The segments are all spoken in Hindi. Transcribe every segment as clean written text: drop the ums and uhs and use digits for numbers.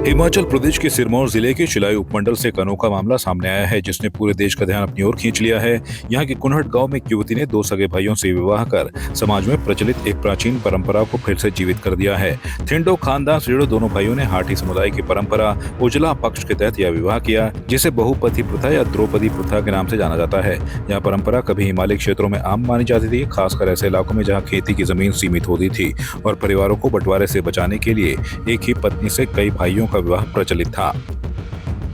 हिमाचल प्रदेश के सिरमौर जिले के शिलाई उपमंडल से एक अनोखा मामला सामने आया है, जिसने पूरे देश का ध्यान अपनी ओर खींच लिया है। यहाँ के कुनहट गांव में एक युवती ने दो सगे भाइयों से विवाह कर समाज में प्रचलित एक प्राचीन परंपरा को फिर से जीवित कर दिया है। थिंडो खानदान से जुड़े दोनों भाइयों ने हाटी समुदाय की परंपरा उजला पक्ष के तहत यह विवाह किया, जिसे बहुपति प्रथा या द्रौपदी प्रथा के नाम से जाना जाता है। यह परंपरा कभी हिमालय क्षेत्रों में आम मानी जाती थी, खासकर ऐसे इलाकों में जहाँ खेती की जमीन सीमित होती थी और परिवारों को बंटवारे से बचाने के लिए एक ही पत्नी से कई भाइयों का विवाह प्रचलित था।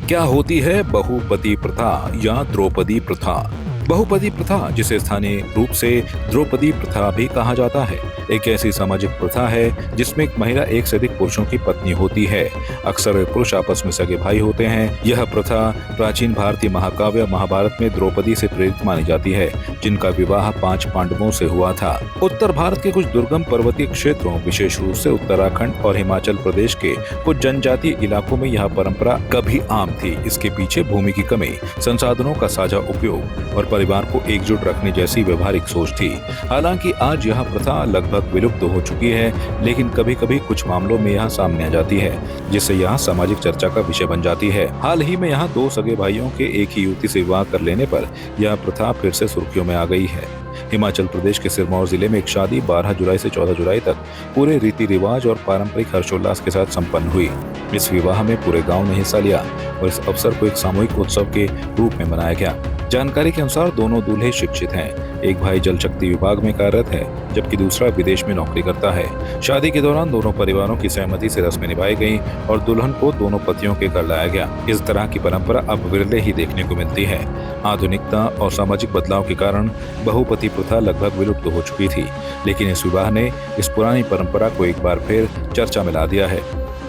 क्या होती है बहुपति प्रथा या द्रौपदी प्रथा? बहुपति प्रथा, जिसे स्थानीय रूप से द्रौपदी प्रथा भी कहा जाता है, एक ऐसी सामाजिक प्रथा है जिसमें एक महिला एक से अधिक पुरुषों की पत्नी होती है। अक्सर वे पुरुष आपस में सगे भाई होते हैं। यह प्रथा प्राचीन भारतीय महाकाव्य महाभारत में द्रौपदी से प्रेरित मानी जाती है, जिनका विवाह 5 पांडवों से हुआ था। उत्तर भारत के कुछ दुर्गम पर्वतीय क्षेत्रों, विशेष रूप से उत्तराखंड और हिमाचल प्रदेश के कुछ जनजातीय इलाकों में यह परंपरा कभी आम थी। इसके पीछे भूमि की कमी, संसाधनों का साझा उपयोग और परिवार को एकजुट रखने जैसी व्यवहारिक सोच थी। हालांकि आज यह प्रथा लगभग विलुप्त हो चुकी है, लेकिन कभी कभी कुछ मामलों में यह सामने आ जाती है, जिससे यह सामाजिक चर्चा का विषय बन जाती है। हाल ही में यहाँ 2 सगे भाइयों के एक ही युवती से विवाह कर लेने पर यह प्रथा फिर से सुर्खियों में आ गई है। हिमाचल प्रदेश के सिरमौर जिले में एक शादी 12 जुलाई से 14 जुलाई तक पूरे रीति रिवाज और पारंपरिक हर्षोल्लास के साथ संपन्न हुई। इस विवाह में पूरे गांव ने हिस्सा लिया और इस अवसर को एक सामूहिक उत्सव के रूप में मनाया गया। जानकारी के अनुसार दोनों दूल्हे शिक्षित हैं। एक भाई जल शक्ति विभाग में कार्यरत है, जबकि दूसरा विदेश में नौकरी करता है। शादी के दौरान दोनों परिवारों की सहमति से रस्में निभाई गईं और दुल्हन को दोनों पतियों के घर लाया गया। इस तरह की परंपरा अब विरले ही देखने को मिलती है। आधुनिकता और सामाजिक बदलाव के कारण बहुपति प्रथा लगभग विलुप्त हो चुकी थी, लेकिन इस विवाह ने इस पुरानी परंपरा को एक बार फिर चर्चा में ला दिया है।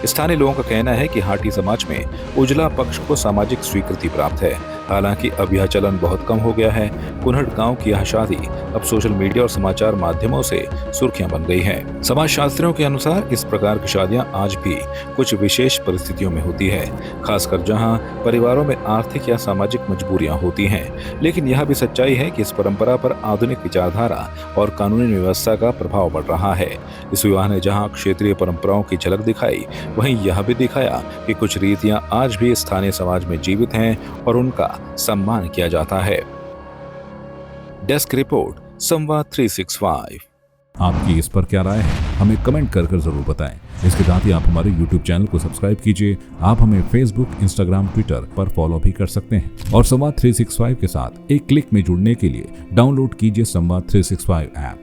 स्थानीय लोगों का कहना है कि हाटी समाज में उजला पक्ष को सामाजिक स्वीकृति प्राप्त है। हालांकि अब यह चलन बहुत कम हो गया है। कुनहट गांव की यह शादी अब सोशल मीडिया और समाचार माध्यमों से सुर्खियां बन गई है। समाज शास्त्रियों के अनुसार इस प्रकार की शादियां आज भी कुछ विशेष परिस्थितियों में होती है, खासकर जहां परिवारों में आर्थिक या सामाजिक मजबूरियां होती हैं। लेकिन यह भी सच्चाई है कि इस परंपरा पर आधुनिक विचारधारा और कानूनी व्यवस्था का प्रभाव पड़ रहा है। इस विवाह ने जहाँ क्षेत्रीय परंपराओं की झलक दिखाई, वहीं यह भी दिखाया कि कुछ रीतियां आज भी स्थानीय समाज में जीवित हैं और उनका सम्मान किया जाता है। डेस्क रिपोर्ट, संवाद 365। आपकी इस पर क्या राय है, हमें कमेंट कर जरूर बताएं। इसके साथ ही आप हमारे YouTube चैनल को सब्सक्राइब कीजिए। आप हमें Facebook, Instagram, Twitter पर फॉलो भी कर सकते हैं और संवाद 365 के साथ एक क्लिक में जुड़ने के लिए डाउनलोड कीजिए संवाद 365 ऐप।